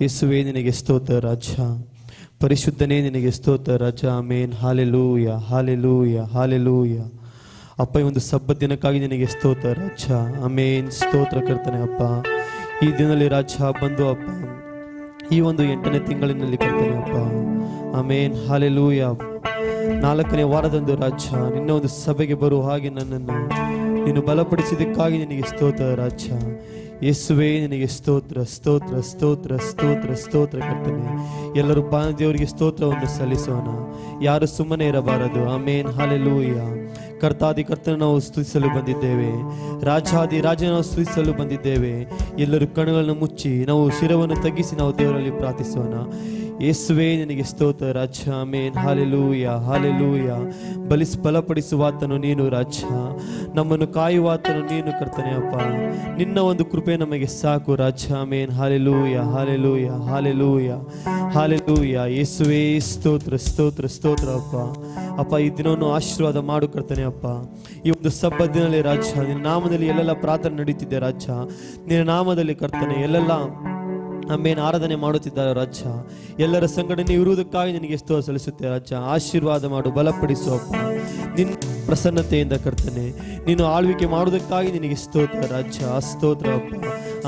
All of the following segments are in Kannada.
ಯೇಸುವೇ ನಿನಗೆ ಸ್ತೋತ್ರ ರಾಜ, ಪರಿಶುದ್ಧನೇ ನಿನಗೆ ಸ್ತೋತ್ರ ರಾಜ. ಆಮೇನ್. ಹಾಲೆಲೂಯ, ಹಾಲೆಲೂಯ, ಹಾಲೆಲೂಯ. ಅಪ್ಪ, ಈ ಒಂದು ಸಬ್ಬತ್ ದಿನಕ್ಕಾಗಿ ನಿನಗೆ ಸ್ತೋತ್ರ ರಾಜ. ಆಮೇನ್. ಸ್ತೋತ್ರ ಕರ್ತನೆ ಅಪ್ಪ. ಈ ದಿನದಲ್ಲಿ ರಾಜ ಬಂದು ಅಪ್ಪ, ಈ ಒಂದು 8ನೇ ತಿಂಗಳಿನಲ್ಲಿ ಕರ್ತನೆ ಅಪ್ಪ. ಆಮೇನ್. ಹಾಲೆಲೂಯ. 4ನೇ ವಾರದಂದು ರಾಜ ನಿನ್ನ ಒಂದು ಸಭೆಗೆ ಬರುವ ಹಾಗೆ ನನ್ನನ್ನು ನೀನು ಬಲಪಡಿಸಿದ್ದಕ್ಕಾಗಿ ನಿನಗೆ ಸ್ತೋತ್ರ ರಾಜ. ಯೇಸುವೇ ನಿನಗೆ ಸ್ತೋತ್ರ, ಸ್ತೋತ್ರ, ಸ್ತೋತ್ರ, ಸ್ತೋತ್ರ, ಸ್ತೋತ್ರ ಕರ್ತನೆ. ಎಲ್ಲರೂ ದೇವರಿಗೆ ಸ್ತೋತ್ರವನ್ನು ಸಲ್ಲಿಸೋಣ, ಯಾರು ಸುಮ್ಮನೆ ಇರಬಾರದು. ಆಮೇನ್. ಹಾಲೆಲೂಯ. ಕರ್ತಾದಿ ಕರ್ತನ ನಾವು ಸ್ತುತಿಸಲು ಬಂದಿದ್ದೇವೆ, ರಾಜಾದಿ ರಾಜ ನಾವು ಸ್ತುತಿಸಲು ಬಂದಿದ್ದೇವೆ. ಎಲ್ಲರೂ ಕಣ್ಣುಗಳನ್ನು ಮುಚ್ಚಿ ನಾವು ಶಿರವನ್ನು ತಗ್ಗಿಸಿ ನಾವು ದೇವರಲ್ಲಿ ಪ್ರಾರ್ಥಿಸೋಣ. ಯೇಸುವೇ ನಿನಗೆ ಸ್ತೋತ್ರ ರಾಜ. ಆಮೇನ್. ಹಾಲೆಲೂಯ, ಹಾಲೆಲೂಯ. ಬಲಪಡಿಸುವಾತನು ನೀನು ರಾಜ, ನಮ್ಮನ್ನು ಕಾಯುವಾತನು ನೀನು ಕರ್ತನೆ ಅಪ್ಪ. ನಿನ್ನ ಒಂದು ಕೃಪೆ ನಮಗೆ ಸಾಕು ರಾಜ. ಆಮೇನ್. ಹಾಲೆಲೂಯ, ಹಾಲೆಲೂಯ, ಹಾಲೆಲೂಯ, ಹಾಲೆಲೂಯ. ಯೇಸುವೇ ಸ್ತೋತ್ರ, ಸ್ತೋತ್ರ, ಸ್ತೋತ್ರ ಅಪ್ಪ. ಅಪ್ಪ, ಈ ದಿನವನ್ನು ಆಶೀರ್ವಾದ ಮಾಡು ಕರ್ತನೆ ಅಪ್ಪ. ಈ ಒಂದು ಸಬ್ಬತ್ ದಿನದಲ್ಲಿ ರಾಜ ನಿನ್ನ ನಾಮದಲ್ಲಿ ಎಲ್ಲೆಲ್ಲ ಪ್ರಾರ್ಥನೆ ನಡೀತಿದ್ದೆ ರಾಜ, ನಿನ್ನ ನಾಮದಲ್ಲಿ ಕರ್ತನೆ ಎಲ್ಲೆಲ್ಲ ಆಮೇನ್ ಆರಾಧನೆ ಮಾಡುತ್ತಿದ್ದಾರೆ ರಾಜ. ಎಲ್ಲರ ಸಂಘಟನೆ ಇರುವುದಕ್ಕಾಗಿ ನಿನಗೆ ಸ್ತೋತ್ರ ಸಲ್ಲಿಸುತ್ತೆ ರಾಜ. ಆಶೀರ್ವಾದ ಮಾಡು, ಬಲಪಡಿಸು ಅಪ್ಪ. ನಿನ್ನ ಪ್ರಸನ್ನತೆಯಿಂದ ಕರ್ತನೆ ನೀನು ಆಳ್ವಿಕೆ ಮಾಡುವುದಕ್ಕಾಗಿ ನಿನಗೆ ಸ್ತೋತ್ರ ರಾಜ. ಸ್ತೋತ್ರ ಅಪ್ಪ.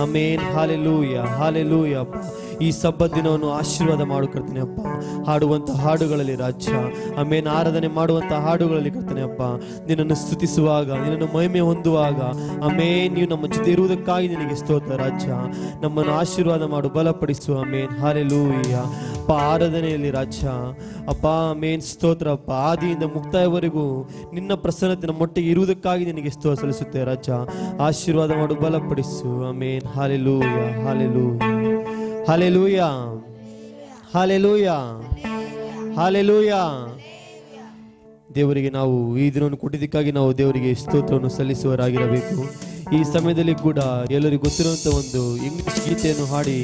ಆಮೇನ್. ಹಾಲೆಲೂಯ, ಹಾಲೆಲೂಯ ಅಪ್ಪ. ಈ ಸಬ್ಬತ್ ದಿನವನ್ನು ಆಶೀರ್ವಾದ ಮಾಡು ಕರ್ತನೆ ಅಪ್ಪ. ಹಾಡುವಂಥ ಹಾಡುಗಳಲ್ಲಿ ರಾಜ, ಆಮೇನ್, ಆರಾಧನೆ ಮಾಡುವಂಥ ಹಾಡುಗಳಲ್ಲಿ ಕರ್ತನೆ ಅಪ್ಪ, ನಿನ್ನನ್ನು ಸ್ತುತಿಸುವಾಗ, ನಿನ್ನನ್ನು ಮಹಿಮೆ ಹೊಂದುವಾಗ ಆಮೇನ್, ನೀವು ನಮ್ಮ ಜೊತೆ ಇರುವುದಕ್ಕಾಗಿ ನಿನಗೆ ಸ್ತೋತ್ರ ರಾಜ. ನಮ್ಮನ್ನು ಆಶೀರ್ವಾದ ಮಾಡು, ಬಲಪಡಿಸು. ಆಮೇನ್. ಹಾಲೆಲೂಯ ಅಪ್ಪ. ಆರಾಧನೆಯಲ್ಲಿ ರಾಜ ಅಪ್ಪ, ಆಮೇನ್, ಸ್ತೋತ್ರ ಅಪ್ಪ. ಆದಿಯಿಂದ ಮುಕ್ತಾಯವರೆಗೂ ನಿನ್ನ ಪ್ರಸನ್ನತೆ ನಮ್ಮೊಟ್ಟಿಗೆ ಇರುವುದಕ್ಕಾಗಿ ನಿನಗೆ ಸ್ತೋತ್ರ ಸಲ್ಲಿಸುತ್ತೆ ರಾಜ. ಆಶೀರ್ವಾದ ಮಾಡು, ಬಲಪಡಿಸು. ಆಮೇನ್. ಹಾಲೆಲೂಯ, ಹಾಲೆಲೂಯ, ಹಾಲೆಲೂಯ, ಹಾಲೆಲೂಯ, ಹಾಲೆಲೂಯ. ದೇವರಿಗೆ ನಾವು ಈ ದಿನವನ್ನು ಕೊಟ್ಟಿದ್ದಕ್ಕಾಗಿ ನಾವು ದೇವರಿಗೆ ಸ್ತೋತ್ರವನ್ನು ಸಲ್ಲಿಸುವರಾಗಿರಬೇಕು. ಈ ಸಮಯದಲ್ಲಿ ಕೂಡ ಎಲ್ಲರಿಗೂ ಗೊತ್ತಿರುವಂತ ಒಂದು ಇಂಗ್ಲಿಷ್ ಗೀತೆಯನ್ನು ಹಾಡಿ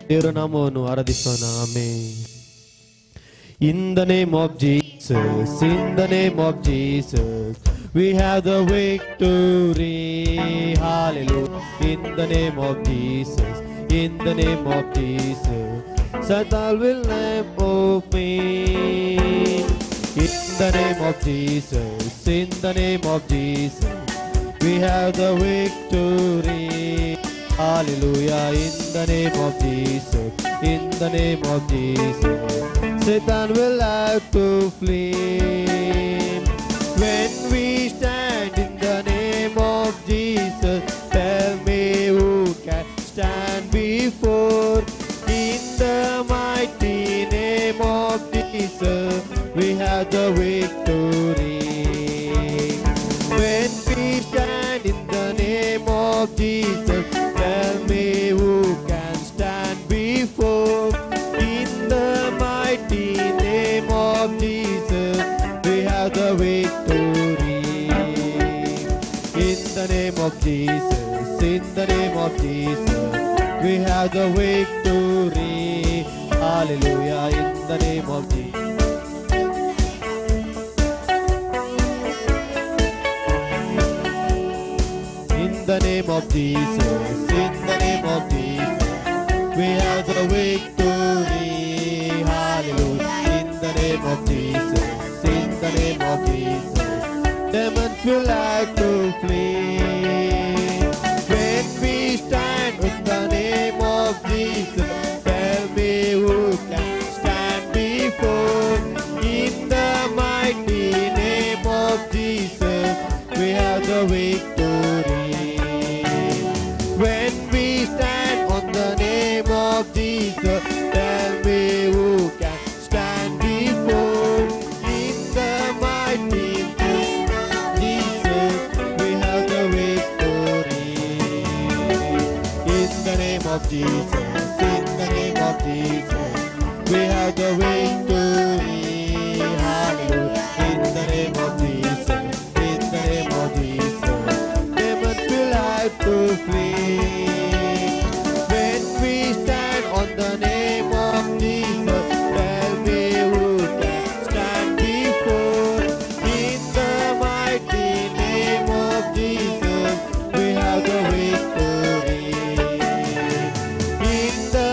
ದೇವರ ನಾಮವನ್ನು ಆರಾಧಿಸೋಣ. Amen. In the name of Jesus, in the name of Jesus, we have the victory. Hallelujah. In the name of Jesus, in the name of Jesus, Satan will never move me. In the name of Jesus, in the name of Jesus, we have the victory. Hallelujah. In the name of Jesus, in the name of Jesus, Satan will have to flee. When we stand in the name of Jesus, tell me who can stand before. In the mighty name of Jesus, we have the victory. When we stand in the name of Jesus, tell me who can stand before. In the mighty name of Jesus, we have the victory. In the name of Jesus, in the name of Jesus, we have the victory. Hallelujah. In the name of Jesus. In the name of Jesus, in the name of Jesus, we have the victory. Hallelujah. In the name of Jesus, in the name of Jesus, demons will like to flee. When we stand in the name of Jesus, tell me who can stand before. In the mighty name of Jesus, we have the victory. When we stand on the name of Jesus, tell me who can stand before. In the mighty name of Jesus, we have the victory. In the name of Jesus, in the name of Jesus, we have the victory. Hallelujah. In the name of Jesus, in the name of Jesus, demons will have to flee. When we stand on the name of Jesus, tell me who can stand before. In the mighty name of Jesus, we have the victory. In the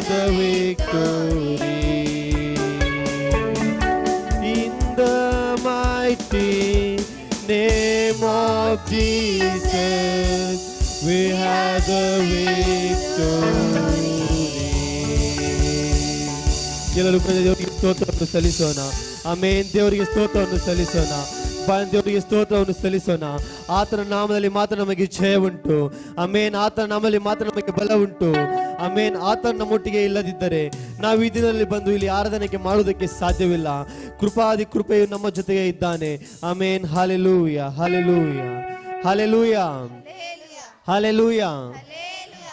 have the victory. In the mighty name of Jesus, we have the victory. ಎಲ್ಲರೂ ದೇವರಿಗೆ ಸ್ತೋತ್ರವನ್ನು ಸಲ್ಲಿಸೋಣ. ಆಮೆನ್. ದೇವರಿಗೆ ಸ್ತೋತ್ರವನ್ನು ಸಲ್ಲಿಸೋಣ. ದೇವರಿಗೆ ಸ್ತೋತ್ರವನ್ನು ಸಲ್ಲಿಸೋಣ. ಆತನ ನಾಮದಲ್ಲಿ ಮಾತ್ರ ನಮಗೆ ಜಯ ಉಂಟು. ಆಮೆನ್. ಆತನ ನಾಮದಲ್ಲಿ ಮಾತ್ರ ನಮಗೆ ಬಲ ಉಂಟು. ಆಮೆನ್. ಆತನ ನಮ್ಮೊಟ್ಟಿಗೆ ಇಲ್ಲದಿದ್ದರೆ ನಾವು ಈ ದಿನದಲ್ಲಿ ಬಂದು ಇಲ್ಲಿ ಆರಾಧನೆಗೆ ಮಾಡುವುದಕ್ಕೆ ಸಾಧ್ಯವಿಲ್ಲ. ಕೃಪಾದಿ ಕೃಪೆಯು ನಮ್ಮ ಜೊತೆಗೆ ಇದ್ದಾನೆ. ಆಮೆನ್. ಹಾಲೆಲೂಯ, ಹಾಲೆಲೂಯ, ಹಾಲೆಲೂಯ, ಹಾಲೆಲೂಯ.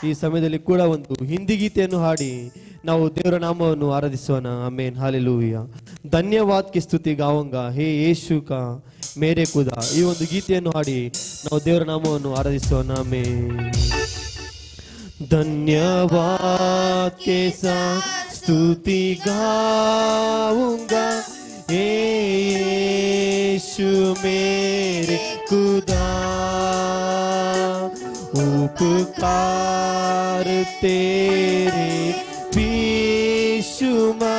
ಈ ಸಮಯದಲ್ಲಿ ಕೂಡ ಒಂದು ಹಿಂದಿ ಗೀತೆಯನ್ನು ಹಾಡಿ ನಾವು ದೇವರ ನಾಮವನ್ನು ಆರಾಧಿಸೋಣ. ಆಮೆನ್. ಹಾಲೆಲೂಯ. ಧನ್ಯವಾದ ಕಿ ಸ್ತುತಿ ಗಾವಂಗ ಹೇ ಯೇಸು ಕಾ ಮೇರೆ ಖುದಾ. ಈ ಒಂದು ಗೀತೆಯನ್ನು ಹಾಡಿ ನಾವು ದೇವರ ನಾಮವನ್ನು ಆರಾಧಿಸೋಣ. ಆಮೆನ್. धन्यवाद के साथ स्तुति गाऊंगा यीशु मेरे खुदा. उपकार तेरे विश्वमा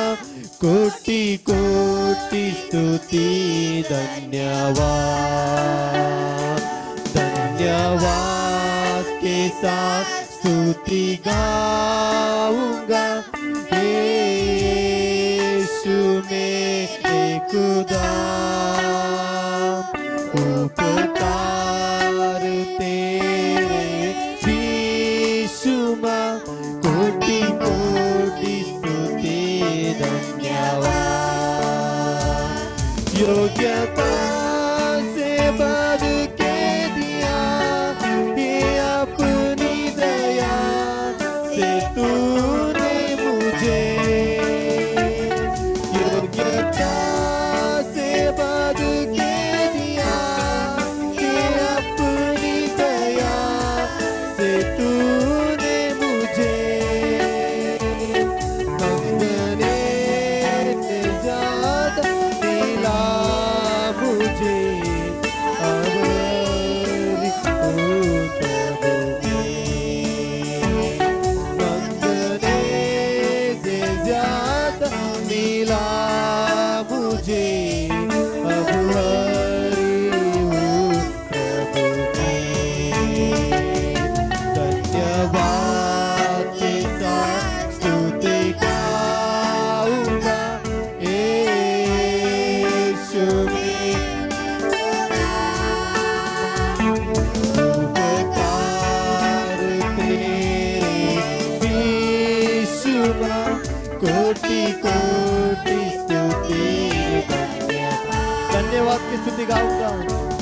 कोटि कोटि स्तुति. धन्यवाद, धन्यवाद के साथ स्तुति गाऊंगा यीशु मेरे खुदा. उपकार तेरे विश्वमा कोटि कोटि स्तुति. धन्यवाद. योग्यता से बद के दिया ये अपनी दया से तूने मुझे. योग्यता से बद के दिया ये अपनी दया से तूने मुझे. मंगने से ज्यादा मिला मुझे. कोटि कोटि स्तुति. धन्यवाद की स्तुति गाऊंगा.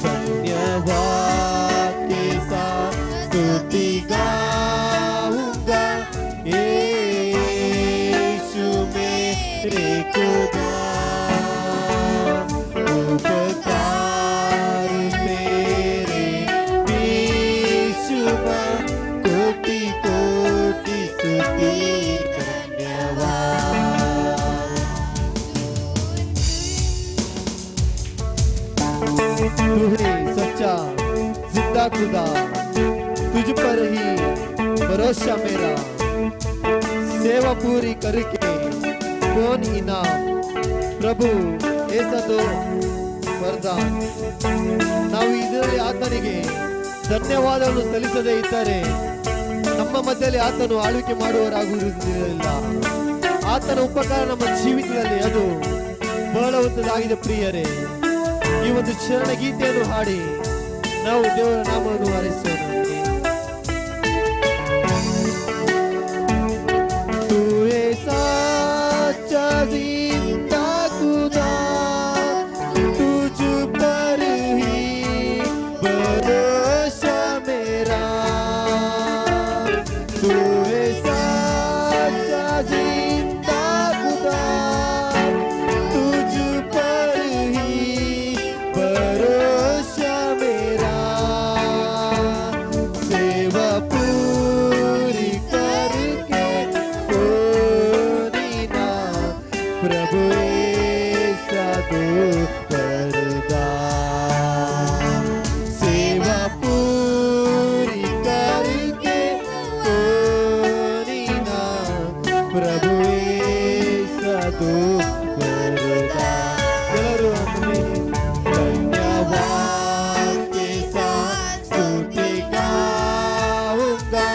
धन्यवाद के साथ स्तुति गाऊंगा यीशु मेरे खुदा. उपकार तेरे विश्वमा कोटि कोटि स्तुति. तू ही सच्चा जिंदा खुदा, तुझ पर ही भरोसा मेरा. सेवा पूरी करके कौन इनाम प्रभु ऐसा तो वरदान. ನಾವು ಇದರಲ್ಲಿ ಆತನಿಗೆ ಧನ್ಯವಾದವನ್ನು ಸಲ್ಲಿಸದೇ ಇದ್ದರೆ ನಮ್ಮ ಮಧ್ಯದಲ್ಲಿ ಆತನು ಆಳ್ವಿಕೆ ಮಾಡುವವರಾಗುವುದಿಲ್ಲ. ಆತನ ಉಪಕಾರ ನಮ್ಮ ಜೀವಿತದಲ್ಲಿ ಅದು ಬಹಳವಾಗಿದೆ ಪ್ರಿಯರೇ. ಈ ಒಂದು ಚರಣ ಗೀತೆಯನ್ನು ಹಾಡಿ ನಾವು ದೇವರ ನಾಮವನ್ನು ಹಾರಿಸೋಣ. तू ऐसा जिंदा खुदा, तुझ पर ही भरोसा मेरा. तू ऐसा जिंदा खुदा, तुझ पर ही भरोसा मेरा. सेवा पूरी करके कोई ना प्रभु ऐसा दो वरदान. सेवा पूरी करके कोई ना ಪ್ರಭುವೇ ಸದು ಬರುತ್ತಾ ಎಲ್ಲರೂ धन्यवाद के साथ स्तुति गाऊंगा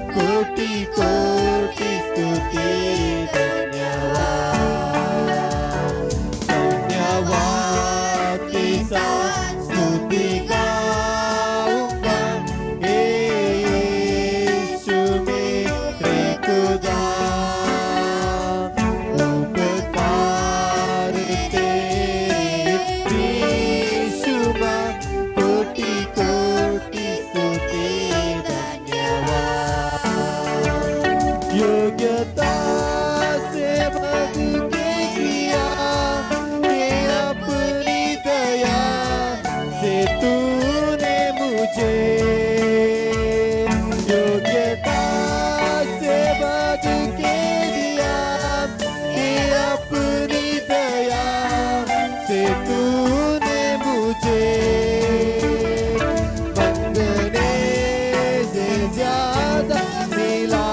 कोटि कोटि स्तुति धन्यवाद धन्यवाद के साथ स्तुति गाऊंगा यीशु मेरे खुदा उपकार तेरे यीशु कोटि कोटि स्तुति योग्यता से बढ़ के किया ये अपनी दया से तूने मुझे योग्यता से बढ़ के दिया ये अपनी दया से तूने मुझे मंगने से ज्यादा मिला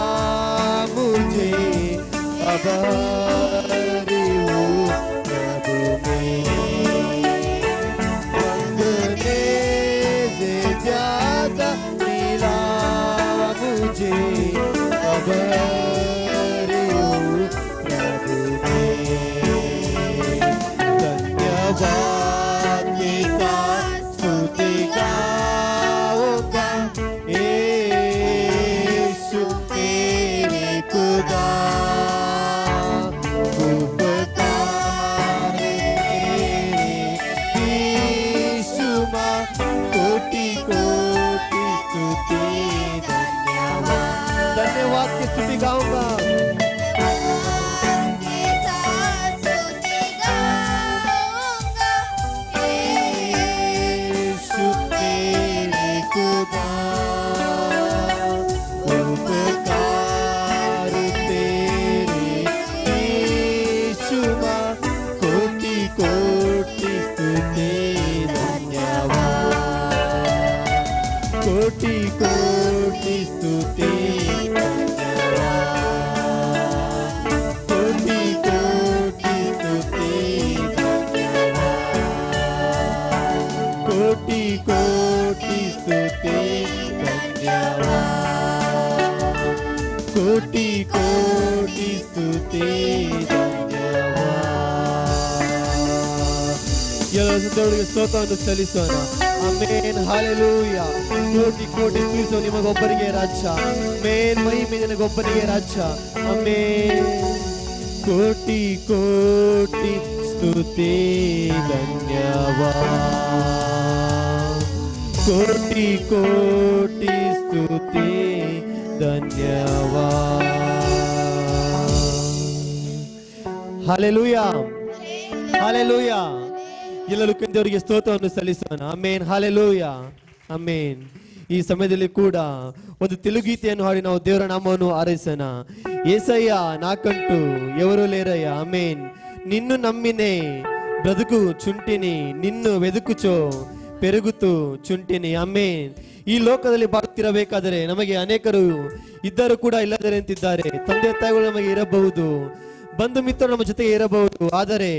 भरी हूँ प्रभु में मंगने से ज्यादा मिला मुझे भरी हूँ प्रभु में धन्यवाद के साथ स्तुति गाऊंगा यीशु मेरे खुदा कोटि कोटि स्तुति धन्यवाद धन्यवाद की स्तुति गाऊंगा यीशु मेरे खुदा उपकार तेरे यीशु कोटि कोटि स्तुति कोटि कोटि स्तुति कोटि कोटि स्तुति कोटि कोटि स्तुति धन्यवाद कोटि कोटि स्तुति धन्यवाद ಎಲ್ಲರೂ ದೇವರಿಗೆ ಸ್ತೋತ್ರವನ್ನು ಸಲ್ಲಿಸೋಣ ಆಮೆನ್ ಹಲ್ಲೆಲೂಯಾ ಕೋಟಿ ಕೋಟಿ ಸ್ತುತಿಸೋ ನಿಮಗೊಬ್ಬರಿಗೆ ರಾಜ್ಯ ಆಮೆನ್ ಮಹಿಮೆ ನಿನಗೊಬ್ಬರಿಗೆ ರಾಜ್ಯ ಆಮೆನ್ ಕೋಟಿ ಕೋಟಿ ಸ್ತುತಿ ಧನ್ಯವಾದ ಕೋಟಿ ಕೋಟಿ ಸ್ತುತಿ ಧನ್ಯವಾದ ಹಲ್ಲೆಲೂಯಾ ಹಲ್ಲೆಲೂಯಾ ಎಲ್ಲರೂ ದೇವರಿಗೆ ಸ್ತೋತ್ರವನ್ನು ಸಲ್ಲಿಸೋಣ ಆಮೆನ್ ಹಲ್ಲೆಲೂಯಾ ಆಮೆನ್ ಈ ಸಮಯದಲ್ಲಿ ಕೂಡ ಒಂದು ತೆಲುಗೀತೆಯನ್ನು ಹಾಡಿ ನಾವು ದೇವರ ನಾಮವನ್ನು ಆರೈಸೋಣ యేసయ్య నాకంటూ ఎవరు లేరయ్యా ఆమెన్ నిన్ను నమ్మినే బ్రతుకు చుంటిని నిన్ను వెదుకుచో పెరుగుతూ చుంಟಿನಿ ಆಮೆನ್ ಈ ಲೋಕದಲ್ಲಿ ಬಾಳುತ್ತಿರಬೇಕಾದರೆ ನಮಗೆ ಅನೇಕರು ಇದ್ದರೂ ಕೂಡ ಇಲ್ಲದರೆ ಅಂತಿದ್ದಾರೆ ತಂದೆ ತಾಯಿಗಳು ನಮಗೆ ಇರಬಹುದು ಬಂಧು ಮಿತ್ರರು ನಮ್ಮ ಜೊತೆ ಇರಬಹುದು ಆದರೆ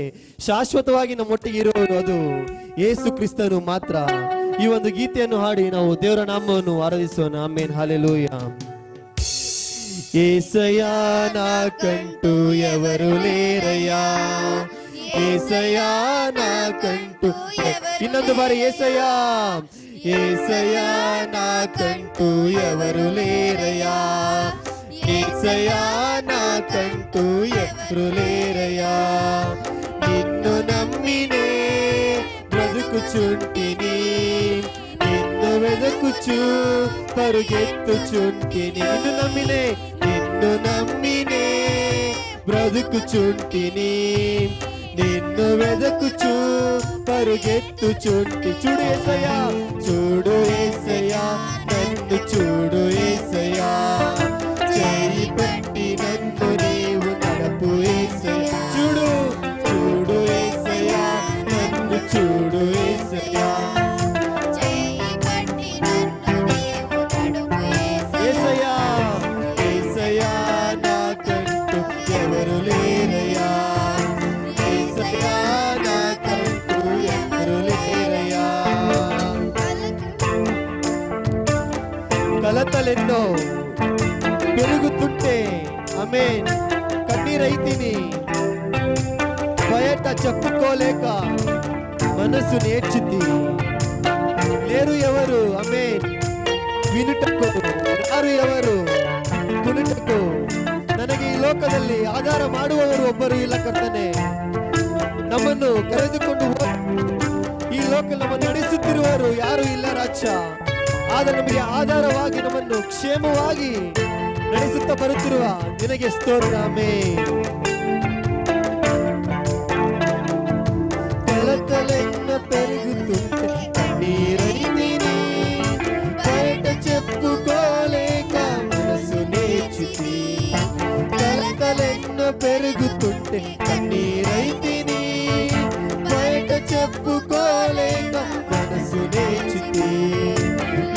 ಶಾಶ್ವತವಾಗಿ ನಮ್ಮೊಟ್ಟಿಗೆ ಇರುವುದು ಅದು ಯೇಸು ಕ್ರಿಸ್ತನು ಮಾತ್ರ ಈ ಒಂದು ಗೀತೆಯನ್ನು ಹಾಡಿ ನಾವು ದೇವರ ನಾಮವನ್ನು ಆರಾಧಿಸೋಣ ಆಮೆನ್ ಹಲ್ಲೆಲೂಯಾ యేసయ్యా నాకంటూ ఎవరు లేరయ్యా యేసయ్యా నాకంటూ ಇನ್ನೊಂದು ಬಾರಿ యేసయ్యా యేసయ్యా నాకంటూ ఎవరు లేరయ్యా యేసయ్యా నాకంటూ ఎవరు లేరయ్యా నిన్ను నమ్మినే బ్రతుకుచుంటిని నిన్ను వెదకుచు పరుగెత్తుచుంటిని నిన్ను నమ్మినే బ్రతుకుచుంటిని నిన్ను వెదకుచు పరుగెత్తుచుంటి చూడు యేసయ్యా నన్ను చూడు యేసయ్యా చేయి పట్టి నన్ను నీవు నడపు యేసయ్యా చూడు కలతలెన్నో పెరుగుతుంటే ఆమేన్ కన్నీరైతిని బయట చెప్పుకోలేక మనసు నేర్చుతి లేరు ఎవరు ఆమేన్ ವಿನುಟಕ್ಕೂ ಯಾರು ಎವರು ಕುಣಿಟಕ್ಕೂ ನನಗೆ ಈ ಲೋಕದಲ್ಲಿ ಆಧಾರ ಮಾಡುವವರು ಒಬ್ಬರು ಇಲ್ಲ ಕರ್ತನೆ. ನಮ್ಮನ್ನು ಕರೆದುಕೊಂಡು ಈ ಲೋಕ ನಮ್ಮನ್ನು ನಡೆಸುತ್ತಿರುವವರು ಯಾರು ಇಲ್ಲ ರಾಜ. ಆದರೆ ನಮಗೆ ಆಧಾರವಾಗಿ ನಮ್ಮನ್ನು ಕ್ಷೇಮವಾಗಿ ನಡೆಸುತ್ತಾ ಬರುತ್ತಿರುವ ನಿನಗೆ ಸ್ತೋತ್ರ. ಆಮೆನ್. కలతలెన్న పెరుగుతుంటే కన్నీరైతిని బయట చెప్పుకోలేక మనసు నేర్చుతి. కలతలెన్న పెరుగుతుంటే కన్నీరైతిని బయట చెప్పుకోలేక మనసు నేర్చుతి.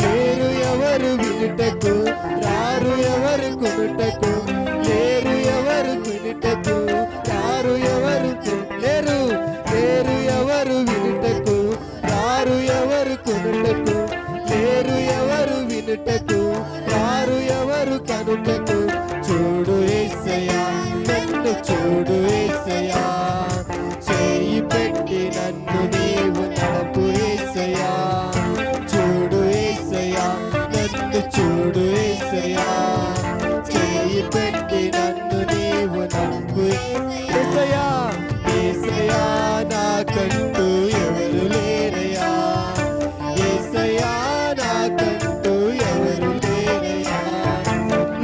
లేరు ఎవరు వినుటకు రారు ఎవరు కొనుటకు లేరు ఎవరు వినుటకు రారు ఎవరు లేరు లేరు ఎవరు వినుటకు రారు ఎవరు కొనుటకు లేరు ఎవరు వినుటకు రారు ఎవరు కనుటకు. చూడు యేసయ్యా నన్ను చూడు యేసయ్యా చేయి పెట్టి నన్ను నీవు నడపు యేసయ్యా. చూడు యేసయ్యా నన్ను చూడు యేసయ్యా చేయి పెట్టి నన్ను నీవు నడపు యేసయ్యా. యేసయ్యా నాకంటూ ఎవరు లేరయ్యా. యేసయ్యా నాకంటూ ఎవరు లేరయ్యా.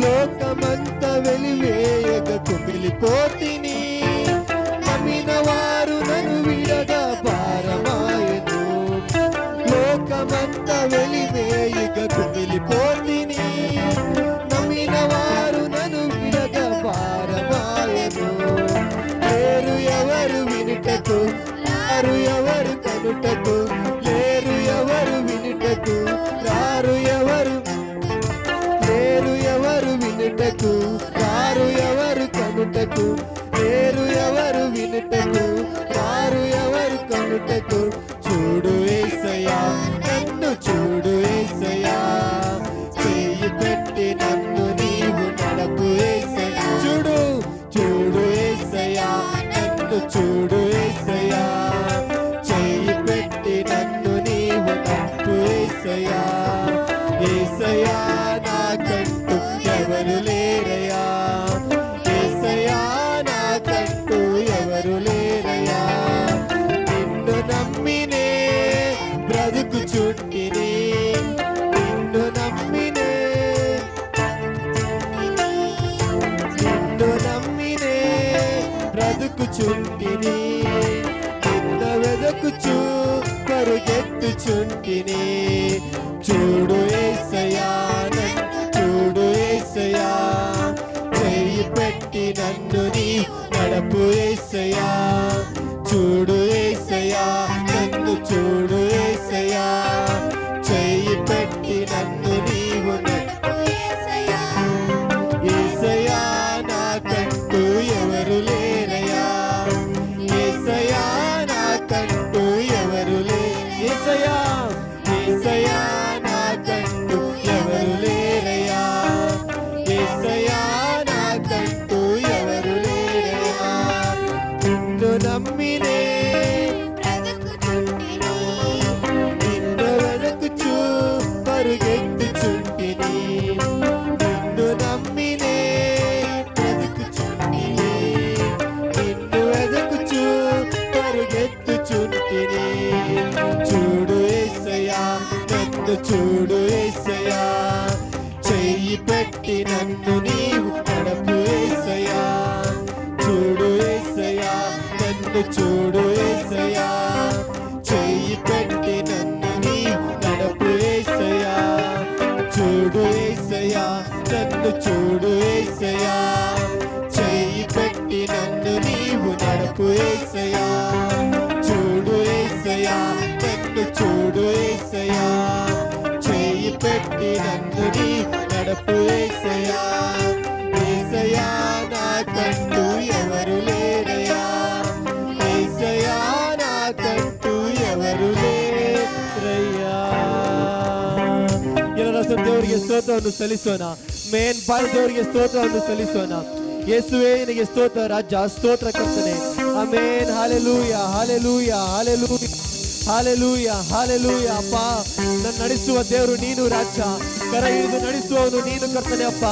లోకమంతా వెలివేయక కుమిలిపోతిని నమ్మిన వారు నన్ను విడగా భారమాయను. లోకమంతా వెలివేయక కుమిలిపోతిని నమ్మిన వారు నన్ను విడగా భారమాయను. లేరు ఎవరు వినుటకు రారు ఎవరు కనుటకు లేరు ఎవరు వినుటకు రారు ఎవరు లేరు ఎవరు వినుటకు రారు ఎవరు కనుటకు లేరు ఎవరు వినుటకు రారు ఎవరు కనుటకు. చూడు యేసయ్యా నన్ను చూడు యేసయ్యా చెయ్యి పెట్టి నన్ను నీవు నడపు యేసయ్యా. చూడు చూడు యేసయ్యా నన్ను చూడు యేసయ్యా చెయ్యి పెట్టి నన్ను నీవు నడపు యేసయ్యా. యేసయ్యా నాకంటూ ఎవరు లేరయ్యా. యేసయ్యా నాకంటూ ఎవరు లేరయ్యా. నిన్ను నమ్మినే బ్రతుకుచుంటిని నిన్ను నమ్మినే నిన్ను నమ్మినే బ్రతుకుచుంటిని నిన్ను వెదకుచు పరుగెత్తుచుంటిని. చూడు యేసయ్యా నన్ను చూడు యేసయ్యా చెయ్యి పెట్టి నన్ను నీ నడపు యేసయ్యా. చూడు యేసయ్యా నన్ను చూడు యేసయ్యా చెయ్యి పెట్టి నన్ను నీవు నడపు యేసయ్యా. యేసయ్యా నాకంటూ ఎవరు లేరయ్యా. యేసయ్యా నాకంటూ ఎవరు లేరు. యేసయ్యా యేసయ్యా నాకంటూ ఎవరు లేరయ్యా. యేసయ్యా నాకంటూ ఎవరు లేరయ్యా. నిన్ను నమ్మినే నిన్ను వెదకుచు పరుగెత్తుచుంటిని నిన్ను నమ్మినే బ్రతుకుచుంటిని నిన్ను వెదకుచు పరుగెత్తుచుంటిని. చూడు యేసయ్యా నన్ను చూడు యేసయ్యా చెయ్యి పెట్టి నన్ను నీవు నడపు యేసయ్యా. చూడు యేసయ్యా నన్ను చూడు యేసయ్యా చెయ్యి పెట్టి నన్ను నీవు నడపు యేసయ్యా. చూడు యేసయ్యా నన్ను చూడు యేసయ్యా చెయ్యి పెట్టి నన్ను నీవు నడపు యేసయ్యా. చూడు యేసయ్యా నన్ను చూడు యేసయ్యా చెయ్యి పెట్టి నన్ను నీవు నడపు యేసయ్యా. యేసయ్యా నాకంటూ ఎవరు లేరయ్యా. యేసయ్యా నాకంటూ ఎవరు లేరయ్యಾ. ಎಲ್ಲರ ದೇವರಿಗೆ ಸ್ತೋತ್ರ ಸ್ತೋತ್ರವನ್ನು ಸಲ್ಲಿಸೋಣ. ಮೇನ್ ಬಾಳದವರಿಗೆ ಸ್ತೋತ್ರವನ್ನು ಸಲ್ಲಿಸೋಣ. ಯೇಸುವೇ ನಿನಗೆ ಸ್ತೋತ್ರ ರಾಜ, ಸ್ತೋತ್ರ ಕರ್ತನೆ. ಆಮೆನ್. ಹಾಲೆಲೂಯ, ಹಾಲೆಲೂಯ, ಹಾಲೆಲೂಯ, ಹಾಲೆಲೂಯ, ಹಾಲೆಲೂಯ. ಅಪ್ಪ, ನನ್ನ ನಡೆಸುವ ದೇವರು ನೀನು ರಾಜ, ಕರ ಹಿಡಿದು ನಡೆಸುವವನು ನೀನು ಕರ್ತನೆ. ಅಪ್ಪ,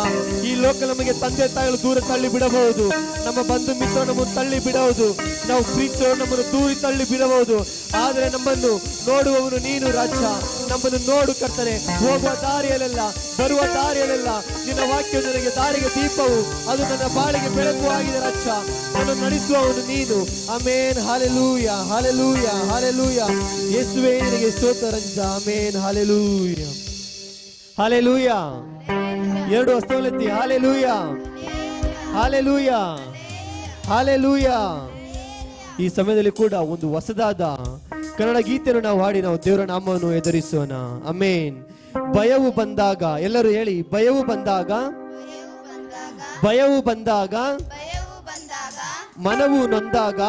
ಈ ಲೋಕ ನಮಗೆ ತಂದೆ ತಾಯಿಗಳು ದೂರ ತಳ್ಳಿ ಬಿಡಬಹುದು, ನಮ್ಮ ಬಂಧು ಮಿತ್ರ ನಮ್ಮನ್ನು ತಳ್ಳಿ ಬಿಡಬಹುದು, ನಾವು ಪ್ರೀತಿಸೋರು ನಮ್ಮನ್ನು ದೂರಿ ತಳ್ಳಿ ಬಿಡಬಹುದು. ಆದರೆ ನಮ್ಮನ್ನು ನೋಡುವವನು ನೀನು ರಾಜ. ನಮ್ಮನ್ನು ನೋಡು ಕರ್ತನೆ. ಹೋಗುವ ದಾರಿಯಲ್ಲೆಲ್ಲ, ಬರುವ ದಾರಿಯಲ್ಲೆಲ್ಲ ನಿನ್ನ ವಾಕ್ಯ ನನಗೆ ದಾರಿಗೆ ದೀಪವು, ಅದು ನನ್ನ ಬಾಳಿಗೆ ಬೆಳಕು ಆಗಿದೆ ರಾಜ. ನನ್ನನ್ನು ನಡೆಸುವವನು ನೀನು. ಆಮೆನ್. ಹಾಲೆಲೂಯ, ಹಾಲೆಲೂಯ, ಹಾಲೆಲೂಯ. ಯೇಸುವೇ ನಿನಗೆ ಸ್ತೋತ್ರ ರಾಜ. ಆಮೆನ್. Hallelujah, hallelujah. ಎರಡು ಹಸ್ತವನ್ನೆತ್ತಿ ಹಾಲೆಲೂಯ, ಹಾಲೆಲೂಯ, ಹಾಲೆಲೂಯ. ಈ ಸಮಯದಲ್ಲಿ ಕೂಡ ಒಂದು ಹೊಸದಾದ ಕನ್ನಡ ಗೀತೆಯನ್ನು ನಾವು ಹಾಡಿ ನಾವು ದೇವರ ನಾಮವನ್ನು ಎದುರಿಸೋಣ. ಆಮೆನ್. ಭಯವು ಬಂದಾಗ, ಎಲ್ಲರೂ ಹೇಳಿ, ಭಯವು ಬಂದಾಗ, ಭಯವು ಬಂದಾಗ, ಮನವು ನೊಂದಾಗ,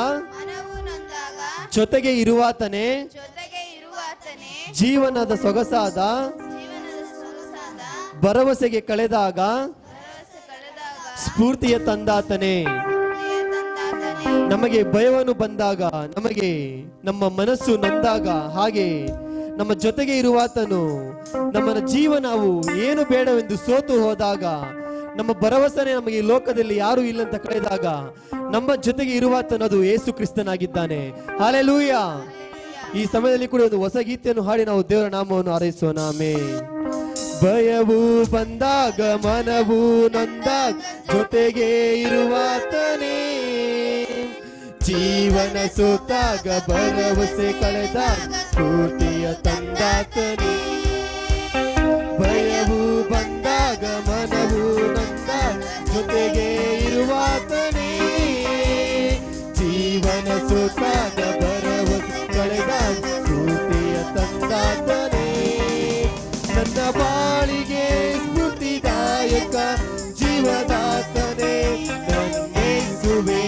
ಜೊತೆಗೆ ಇರುವಾತನೇ ಜೀವನದ ಸೊಗಸಾದ ಭರವಸೆಗೆ ಕಳೆದಾಗ ಸ್ಫೂರ್ತಿಯ ತಂದಾತನೇ. ನಮಗೆ ಭಯವನ್ನು ಬಂದಾಗ, ನಮಗೆ ನಮ್ಮ ಮನಸ್ಸು ನೊಂದಾಗ, ಹಾಗೆ ನಮ್ಮ ಜೊತೆಗೆ ಇರುವಾತನು ನಮ್ಮ ಜೀವನವು ಏನು ಬೇಡವೆಂದು ಸೋತು ಹೋದಾಗ, ನಮ್ಮ ಭರವಸೆನೇ ನಮಗೆ ಈ ಲೋಕದಲ್ಲಿ ಯಾರು ಇಲ್ಲಂತ ಕಳೆದಾಗ ನಮ್ಮ ಜೊತೆಗೆ ಇರುವಾತನು ಅದು ಯೇಸು ಕ್ರಿಸ್ತನಾಗಿದ್ದಾನೆ. ಹಾಲೆಲೂಯ. ಈ ಸಮಯದಲ್ಲಿ ಕೂಡ ಒಂದು ಹೊಸ ಗೀತೆಯನ್ನು ಹಾಡಿ ನಾವು ದೇವರ ನಾಮವನ್ನು ಹಾರೈಸೋಣ. ಆಮೆನ್. ಭಯವು ಬಂದಾಗ, ಮನವು ನೊಂದಾಗ, ಜೊತೆಗೆ ಇರುವಾತನೇ ಜೀವನ ಸೋತಾಗ, ಭರವಸೆ ಕಳೆದಾಗ ಸ್ಫೂರ್ತಿಯ ತಂದಾತನೇ. ಭಯವು ಬಂದಾಗ, ಮನವು ನೊಂದಾಗ, ಜೊತೆಗೆ ಇರುವಾತನೇ ಜೀವನ ಸೋತಾಗ, ಭರವಸೆ ಕಳೆದಾಗ ಸ್ಫೂರ್ತಿಯ ತಂದಾತನೇ. ನನ್ನ ಬಾಳಿಗೆ ಸ್ಫೂರ್ತಿದಾಯಕ ಜೀವದಾತನೇ ನನ್ನೇಸುವೆ.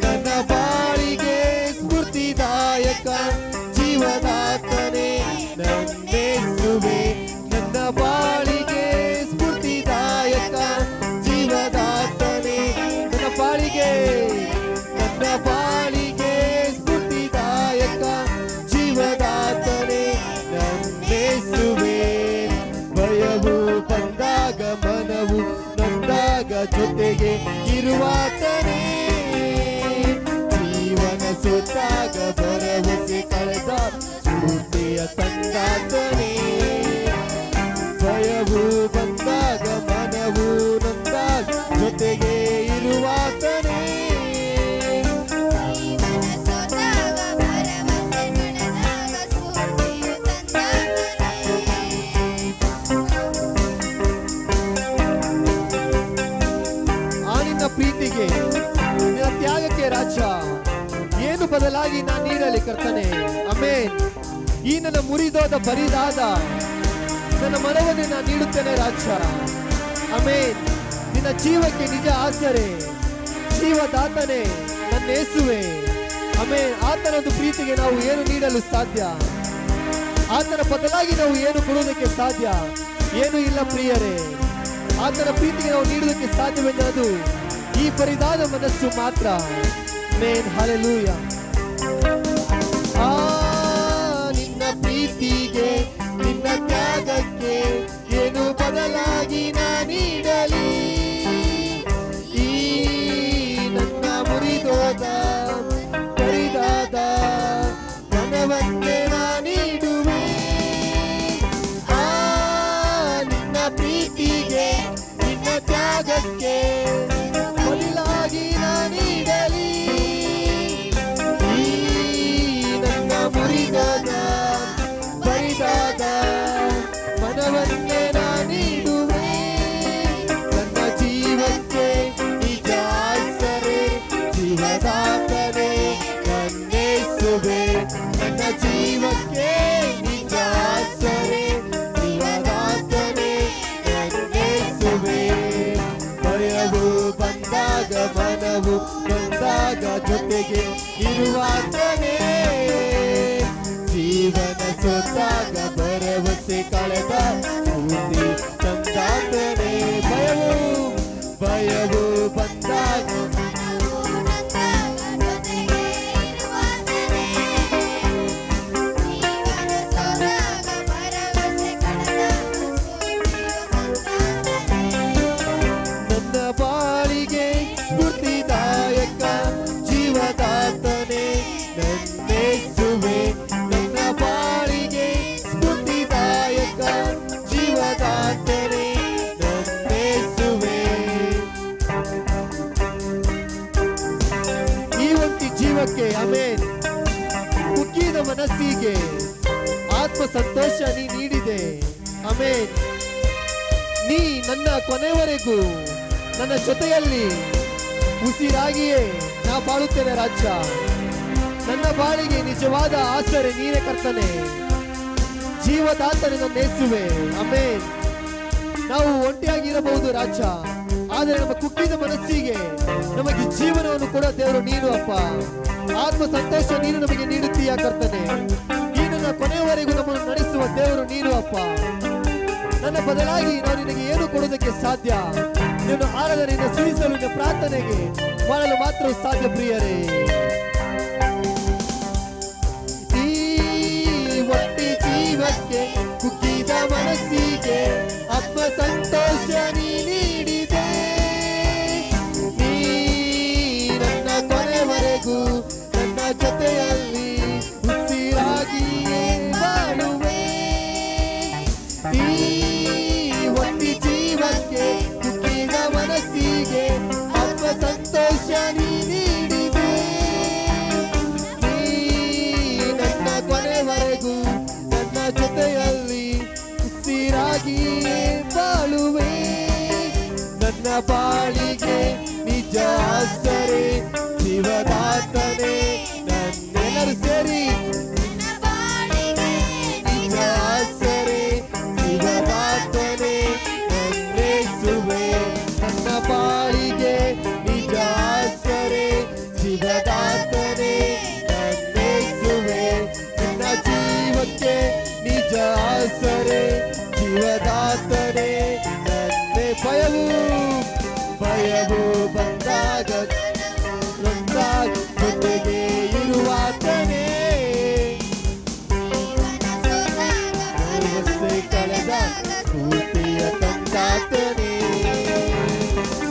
ನನ್ನ ಬಾಳಿಗೆ ಸ್ಫೂರ್ತಿದಾಯಕ ಜೀವದಾತನೇ ನನ್ನೇಸುವೆ. ನನ್ನ ಬಾಳಿಗೆ ಸ್ಫೂರ್ತಿದಾಯಕ ಜೀವದಾತನೇ. ನನ್ನ ಬಾಳಿಗೆ, ನನ್ನ ಬಾಳಿಗೆ ಸ್ಫೂರ್ತಿದಾಯಕ ಜೀವದಾತನೇ ನನ್ನೇಸುವೆ. ಭಯವು ಬಂದಾಗ, ಮನವು ನೊಂದಾಗ, ಜೊತೆಗೆ ಇರುವಾತನೇ ಜೀವನ ಸೋತಾಗ, ಭರವಸೆ ಕಳೆದ ಸ್ಫೂರ್ತಿಯ ತಂದಾತನೇ. ಭಯವು ಬಂದಾಗ, ಮನವು ನೊಂದಾಗ, ಜೊತೆಗೆ ಇರುವಾತನೇ ಪ್ರೀತಿಗೆ, ನಿನ್ನ ತ್ಯಾಗಕ್ಕೆ ರಾಜ ಏನು ಬದಲಾಗಿ ನಾನು ನೀಡಲಿ ಕರ್ತನೆ. ಆಮೆನ್. ಈ ನನ್ನ ಮುರಿದೋದ ಬರಿದಾದ ನನ್ನ ಮನವನ್ನು ನಾನು ನೀಡುತ್ತೇನೆ ರಾಜ. ಆಮೆನ್. ನಿನ್ನ ಜೀವಕ್ಕೆ ನಿಜ ಆಸರೆ, ಜೀವದಾತನೇ ನನ್ನ ಯೇಸುವೆ. ಆಮೆನ್. ಆತನೊಂದು ಪ್ರೀತಿಗೆ ನಾವು ಏನು ನೀಡಲು ಸಾಧ್ಯ? ಆತನ ಬದಲಾಗಿ ನಾವು ಏನು ಕೊಡುವುದಕ್ಕೆ ಸಾಧ್ಯ? ಏನು ಇಲ್ಲ ಪ್ರಿಯರೇ. ಆತನ ಪ್ರೀತಿಗೆ ನಾವು ನೀಡುವುದಕ್ಕೆ ಸಾಧ್ಯವೆಂದು ಈ ಬರಿದಾದ ಮನಸ್ಸು ಮಾತ್ರ. ಆಮೆನ್. ಹಲ್ಲೆಲೂಯಾ. ನಿನ್ನ ಪ್ರೀತಿಗೆ, ನಿನ್ನ ತ್ಯಾಗಕ್ಕೆ ಏನು ಬದಲಾಗಿ ನಾ ನೀಡಲಿ? ಈ ನನ್ನ ಮುರಿದೋದ ಬರಿದಾದ ಮನವನ್ನೇ ನಾ ನೀಡುವೆ. ನಿನ್ನ ಪ್ರೀತಿಗೆ, ನಿನ್ನ ತ್ಯಾಗಕ್ಕೆ ಬದಲಾಗಿ ನಾ ನೀಡಲಿ. ಈ ನನ್ನ ಮುರಿದಾದ ಬರಿದಾದ ಮನವನ್ನೇ ನಾ ನೀಡುವೆ. ನನ್ನ ಜೀವಕ್ಕೆ ನಿಜ ಆಸರೆ, ಜೀವದಾತನೇ ನನ್ನೇಸುವೆ. ನನ್ನ ಜೀವಕ್ಕೆ ನಿಜ ಆಸರೆ, ಜೀವದಾತನೇ ನನ್ನೇಸುವೆ. ಭಯವು ಬಂದಾಗ, ಮನವು ಬಂದಾಗ, ಜೊತೆಗೆ ಇರುವಾತನೇ ಜೀವನ ಸೋತಾಗ, ಭರವಸೆ ಕಳೆದ ಸ್ಫೂರ್ತಿ ತಂದಾಗ ಜೀವಕ್ಕೆ ಆಮೇನ್ ಕುಗ್ಗಿದ ಮನಸ್ಸಿಗೆ ಆತ್ಮ ಸಂತೋಷ ನೀ ನೀಡಿದೆ ಆಮೇನ್. ನೀ ನನ್ನ ಕೊನೆವರೆಗೂ ನನ್ನ ಜೊತೆಯಲ್ಲಿ ಉಸಿರಾಗಿಯೇ ನಾ ಬಾಳುತ್ತೇನೆ ರಾಜ. ನನ್ನ ಬಾಳಿಗೆ ನಿಜವಾದ ಆಸರೆ ನೀನೇ ಕರ್ತನೆ, ಜೀವದಾತನೆ ನನ್ನ ಯೇಸುವೆ ಆಮೇನ್. ನಾವು ಒಂಟಿಯಾಗಿರಬಹುದು ರಾಜ, ಆದರೆ ನಮ್ಮ ಕುಗ್ಗಿದ ಮನಸ್ಸಿಗೆ ನಮಗೆ ಜೀವನವನ್ನು ಕೊಡೋ ದೇವರು ನೀನು ಅಪ್ಪ. ಆತ್ಮ ಸಂತೋಷ ನೀನು ನಮಗೆ ನೀಡುತ್ತೀಯ ಕರ್ತನೆ. ನೀನು ನನ್ನ ಕೊನೆಯವರೆಗೂ ನಮ್ಮನ್ನು ನಡೆಸುವ ದೇವರು ನೀನು ಅಪ್ಪ. ನನ್ನ ಬದಲಾಗಿ ನಾವು ನಿನಗೆ ಏನು ಕೊಡುವುದಕ್ಕೆ ಸಾಧ್ಯ? ನೀನು ಆರಾಧನೆಯಿಂದ ಸ್ತುತಿಸಲು ನಿನ್ನ ಪ್ರಾರ್ಥನೆಗೆ ಮಾಡಲು ಮಾತ್ರ ಸಾಧ್ಯ ಪ್ರಿಯರೇ. ಈ ಒಟ್ಟಿ ಜೀವಕ್ಕೆ ಕುಗ್ಗಿದ ಮನಸ್ಸಿಗೆ ಆತ್ಮ ಸಂತೋಷ ನೀ ನೀಡಿದೆ. ನೀ ನನ್ನ ಕೊನೆವರೆಗೂ ನನ್ನ ಜೊತೆಯಲ್ಲಿ ಉಸಿರಾಗಿಯೇ ಬಾಳುವೆ. ಈ ಒಟ್ಟಿ ಜೀವಕ್ಕೆ ಕುಗ್ಗಿದ ಮನಸ್ಸಿಗೆ ಆತ್ಮ ಸಂತೋಷ ನೀ ನೀಡಿದೆ. ನೀ ನನ್ನ ಕೊನೆವರೆಗೂ ನನ್ನ ಜೊತೆಯಲ್ಲಿ ಉಸಿರಾಗಿಯೇ ಬಾಳುವೆ. ನನ್ನ ಬಾಳಿಗೆ ನಿಜ ಆಸರೆ ಜೀವದಾತನೆ ನನ್ನೆಲ್ಲರೂ ಸೇರಿ ನಿಜ ಆಸರೆ ಜೀವದಾತನೆ ನನ್ನೇಸುವೆ. ನನ್ನ ಬಾಳಿಗೆ ನಿಜ ಆಸರೆ ಜೀವದಾತನೆ ನನ್ನೇಸುವೆ. ನನ್ನ ಜೀವಕ್ಕೆ ನಿಜ ಆಸರೆ ಜೀವದಾತನೆ ನನ್ನೇ. ಭಯವು ಬಂದಾಗ ನೊಂದಾಗ ಜೊತೆಗೆ ಇರುವಾತನೇ, ಕಳೆದ ಸ್ಫೂರ್ತಿಯ ತಂದಾತನೇ.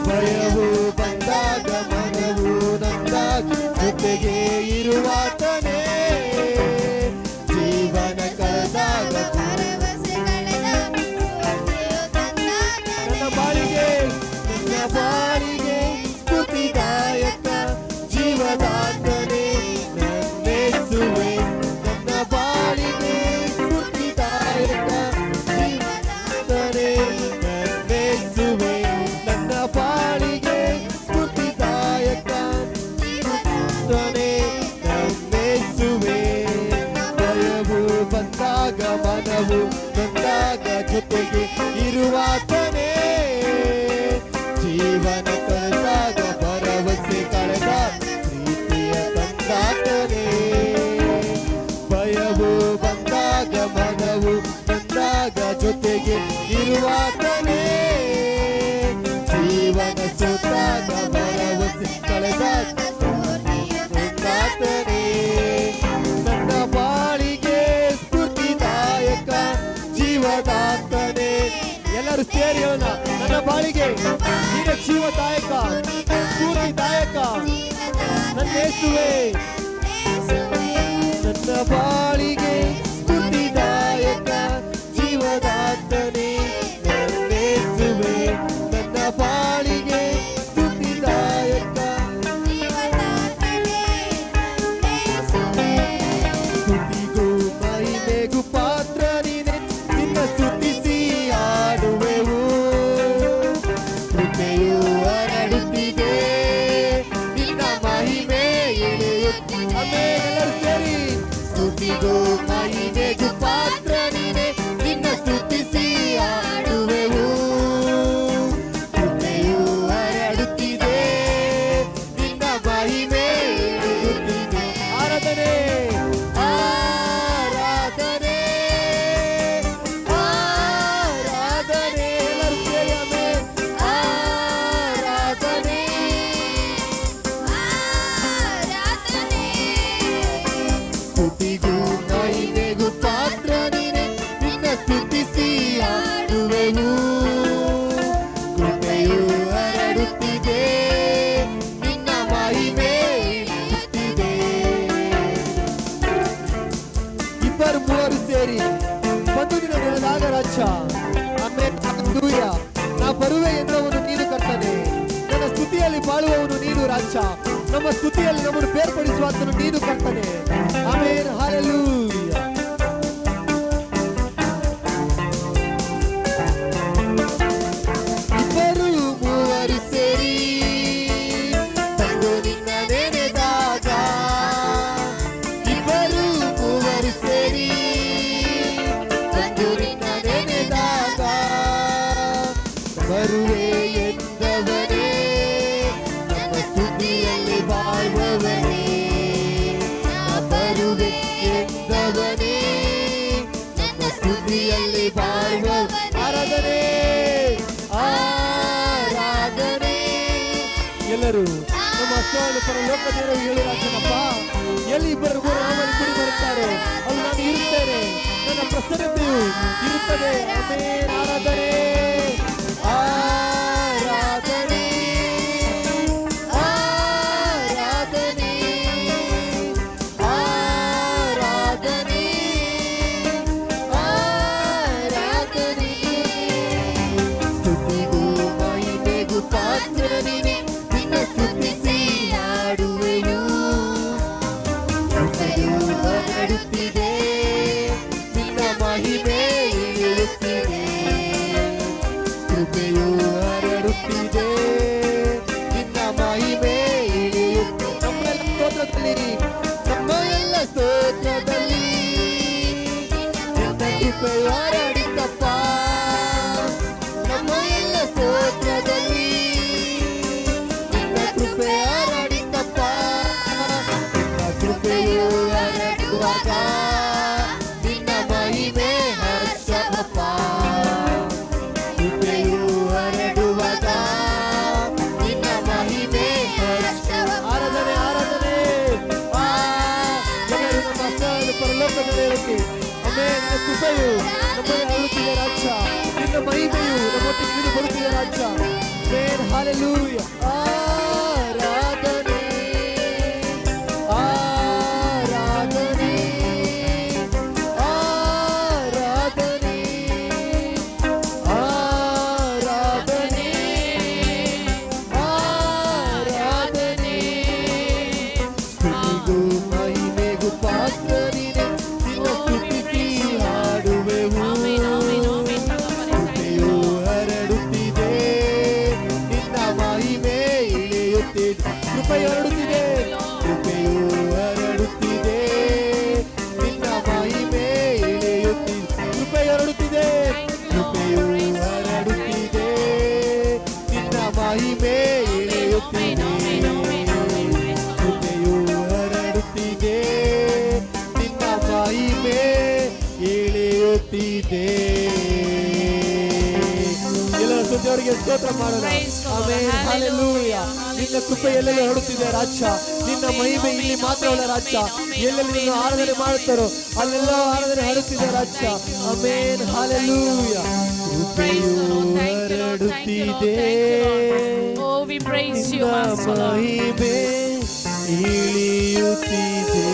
ಭಯವು ಬಂದಾಗ ಮನವು ನೊಂದಾಗ ಜೊತೆಗೆ ಇರುವಾತನೇ. ಜೀವನ ಕಳೆದಾಗ ನನ್ನ ಬಾಳಿಗೆ ಸ್ಫೂರ್ತಿದಾಯಕ ಜೀವದಾತನೇ ನನ್ನೇಸುವೆ. ನನ್ನ ಬಾಳಿಗೆ ಸ್ಫೂರ್ತಿದಾಯಕ ಜೀವದಾತನೇ ನನ್ನೇಸುವೆ. ನನ್ನ ಬಾಳಿಗೆ ಸ್ಫೂರ್ತಿದಾಯಕ ಜೀವದಾತನೇ ನನ್ನೇಸುವೆ. ಭಯವು ಬಂದಾಗ ಮನವು ನೊಂದಾಗ ಜೊತೆಗೆ ಇರುವಾತನೇ. ಜೀವನ ಕಳೆದಾಗ ಭರವಸೆ ಕಳೆದ ಪ್ರೀತಿಯ ತಂದಾತನೇ. ಭಯವು ಬಂದಾಗ ಮನವು ಬಂದಾಗ ಜೊತೆಗೆ ಇರುವಾತನೇ. ಜೀವನ ಸೋತಾಗ ಭರವಸೆ ಕಳೆದ ತಂದಾತನೇ. ನನ್ನ ಬಾಳಿಗೆ ಸ್ಫೂರ್ತಿದಾಯಕ ಜೀವದಾತನೇ. ಎಲ್ಲರೂ ಸೇರಿ ನನ್ನ ಬಾಳಿಗೆ ನೀನ ಜೀವದಾಯಕ ಸ್ಫೂರ್ತಿದಾಯಕ ನನ್ನ ಯೇಸುವೆ. ನನ್ನ ಬಾಳಿಗೆ ಸ್ಫೂರ್ತಿದಾಯಕ ಜೀವದಾತನೇ ನನ್ನ ಯೇಸುವೆ. ನನ್ನ ಬಾಳಿಗೆ ಸ್ಫೂರ್ತಿದಾಯಕ ಸ್ತುತಿಗೂ ಮಹಿಮೆಗೂ ಪಾತ್ರ ನೀನೆ. ನಿನ್ನ ಸ್ತುತಿಸಿ ಆಡುವೆವು. ಕೃಪೆಯು ಹರಡುತ್ತಿದೆ ನಿನ್ನ ಮಹಿಮೆ ಎಳೆಯುತ್ತಿದೆ. ಎಲ್ಲರೂ ಸೇರಿ ಸ್ತುತಿಗೂ ಮಹಿಮೆಗೂ ಪಾತ್ರ ನೀನೆ. ನಿನ್ನ ಸ್ತುತಿಸಿ ಆಡುವೆವು. ಕೃಪೆಯು ಹರಡುತ್ತಿದೆ ನಿನ್ನ ಮಹಿಮೆ ಎಳೆಯುತ್ತಿದೆ. ಆರಾಧನೆ ಆರಾಧನೆ ಆರಾಧನೆ. ಎಲ್ಲರೂ ಸೇರಿ ಆಮೇಲೆ ಆರಾಧನೆ ಸ್ತುತಿಗೂ ಮಹಿಮೆಗೂ ಪಾತ್ರ ನೀನೆ. ನಿನ್ನ ಸ್ತುತಿಸಿ ಆಡುವೆವು. ಕೃಪೆಯು ಹರಡುತ್ತಿದೆ ನಿನ್ನ ಮಹಿಮೆ ಇಳಿಯುತ್ತಿದೆ. ಇಬ್ಬರು ಮೂವರು ಸೇರಿ ಒಂದು ದಿನ ನೆನೆದಾಗ ರಾಜ ಆಮೇಲೆ ನಾ ಬರುವೆ ಎನ್ನುವನು ನೀನು ಕರ್ತನೆ. ನನ್ನ ಸ್ತುತಿಯಲ್ಲಿ ಬಾಳುವವನು ನೀನು ರಾಜ. ನಮ್ಮ ಸ್ತುತಿಯಲ್ಲಿ ನಮ್ಮನ್ನು ಬೇರ್ಪಡಿಸುವಾತನು ನೀನು ಕರ್ತನೆ. ಆಮೆನ್. ಹಲ್ಲೆಲೂಯಾ. ಇಬ್ಬರು ಮೂವರು ಸೇರಿ ತಂದು ನಿನ್ನ ನೆನೆದಾಗ, ಇಬ್ಬರು ಮೂವರು ಸೇರಿ ತಂದು ನಿನ್ನ ನೆನೆದಾಗ, ಬರುವೆ ಎಂದವನೇ ನಮ್ಮ ಸ್ತುತಿಯಲ್ಲಿ ಬಾಳುವವನೇ, ಬರುವೆ ಎಂದವನೇ ನಮ್ಮ ಸ್ತುತಿಯಲ್ಲಿ ಬಾಳುವ. ಆರಾಧನೆ ಆರಾಧನೆ. ಎಲ್ಲರೂ ನಮ್ಮ ಹಸ್ತವನ್ನು ಪರಲೋಕ ದೇವರಿಗೆ ಹೇಳಿ ರಾಜನಪ್ಪ, ಎಲ್ಲಿ ಇಬ್ಬರು ನಾಮಲ್ಲಿ ಕುಡಿ ಬರುತ್ತಾರೆ ಅಲ್ಲಿ ನಾನು ಇರುತ್ತೇನೆ, ನನ್ನ ಪ್ರಸನ್ನತೆಯು ಇರುತ್ತದೆ. ಆಮೆನ್. ಆರಾಧನೆ ಆರಾಧನೆ ಆರಾಧನೆ ಆರಾಧನೆ ಆರಾಧನೆ. ಸ್ತುತಿಗೂ ಮಹಿಮೆಗೂ ಪಾತ್ರ ನೀನೆ, ನಿನ್ನ ಸ್ತುತಿಸಿ ಹಾಡುವೆನು. ಕೃಪೆಯು ಹರಡುತ್ತಿದೆ, ನಿನ್ನ ಮಹಿಮೆ ಇಳಿಯುತ್ತಿದೆ. ಕೃಪೆಯು ಹರಡುತ್ತಿದೆ, ನಿನ್ನ ಮಹಿಮೆ ಇಳಿಯುತ್ತಿದೆ. ನಮ್ಮ ಎಲ್ಲ ಸ್ತೋತ್ರದಲ್ಲಿ ನಿನ್ನ ಕೃಪೆಯು ಹರಡಿತಪ್ಪ. ನಮ್ಮ ಎಲ್ಲ ಸ್ತೋತ್ರದಲ್ಲಿ ನಿನ್ನ ಕೃಪೆ ಹರಡಿತಪ್ಪ. ನಿನ್ನ ಕೃಪೆಯು ಹರಡುವಾಗ ನಿನ್ನ ಮಹಿಮೆ ಹರ್ಷವಪ್ಪ. ಕೃಪೆಯು ಹರಡುವಾಗ ನಿನ್ನ ಮಹಿಮೆ ಹರ್ಷವ. ಆರಾಧನೆ ಆರಾಧನೆ. ಎಲ್ಲರೂ ನಮ್ಮ ಹಸ್ತವನ್ನು ಪರಲೋಕದಲ್ಲಿ ಇರುತ್ತೆ. ಆಮೆನ್. ನಿನ್ನ ಕೃಪೆಯು ನಮ್ಮಲ್ಲಿ ಹರಡುತ್ತಿದೆ ರಾಜ, ನಿನ್ನ ಮಹಿಮೆಯು ನಮ್ಮೊಟ್ಟಿಗೆ ನೀನು ಬರುತ್ತಿದೆ ರಾಜ. ಆಮೆನ್. ಹಲ್ಲೆಲೂಯಾ. ಆರಾಧನೆ ಆರಾಧನೆ ಆರಾಧನೆ ಆರಾಧನೆ ಆರಾಧನೆ. ಸ್ತುತಿಗೂ ಮಹಿಮೆಗೂ ಪಾತ್ರ ನೀನೆ, ನಿನ್ನ ಸ್ತುತಿಸಿ ಹಾಡುವೆವು. ಕೃಪೆಯು ಹರಡುತ್ತಿದೆ, ನಿನ್ನ ಮಹಿಮೆ ಇಳಿಯುತ್ತಿದೆ. ಕೃಪೆಯು ಹರಡುತ್ತಿದೆ, ಕೃಪೆಯು ಹರಡುತ್ತಿದೆ, ನಿನ್ನ ಮಹಿಮೆ ಇಳಿಯುತ್ತಿದೆ. ಕೃಪೆಯು ಹರಡುತ್ತಿದೆ, ಕೃಪೆಯು ಹರಡುತ್ತಿದೆ, ನಿನ್ನ ಮಹಿಮೆ ಇಳಿಯುತ್ತಿದೆ. ಕೃಪೆಯು ಹರಡುತ್ತಿದೆ, ನಿನ್ನ ಮಹಿಮೆ ಇಳಿಯುತ್ತಿದೆ. ಎಲ್ಲರ ಸ್ತುತಿಯವರಿಗೆ ಸ್ತೋತ್ರ ಮಾಡೋಣ. ಆಮೆನ್. ಹಲ್ಲೆಲೂಯಾ. ನಿನ್ನ ಕೃಪೆ ಎಲ್ಲೆಲ್ಲೂ ಹರಡುತ್ತಿದೆ ರಾಜ, ನಿನ್ನ ಮಹಿಮೆ ಇಲ್ಲಿ ಮಾತ್ರವಲ್ಲ ರಾಜ, ಎಲ್ಲೆಲ್ಲಿ ನೀನು ಆರಾಧನೆ ಮಾಡುತ್ತಾರೋ ಅಲ್ಲೆಲ್ಲ ಆರಾಧನೆ ಹರಡುತ್ತಿದೆ ರಾಜ. ಆಮೆನ್. ಹಲ್ಲೆಲೂಯಾ. ಕೃಪೆಯು ಹರಡುತ್ತಿದೆ, ನಿನ್ನ ಮಹಿಮೆ ಇಳಿಯುತ್ತಿದೆ.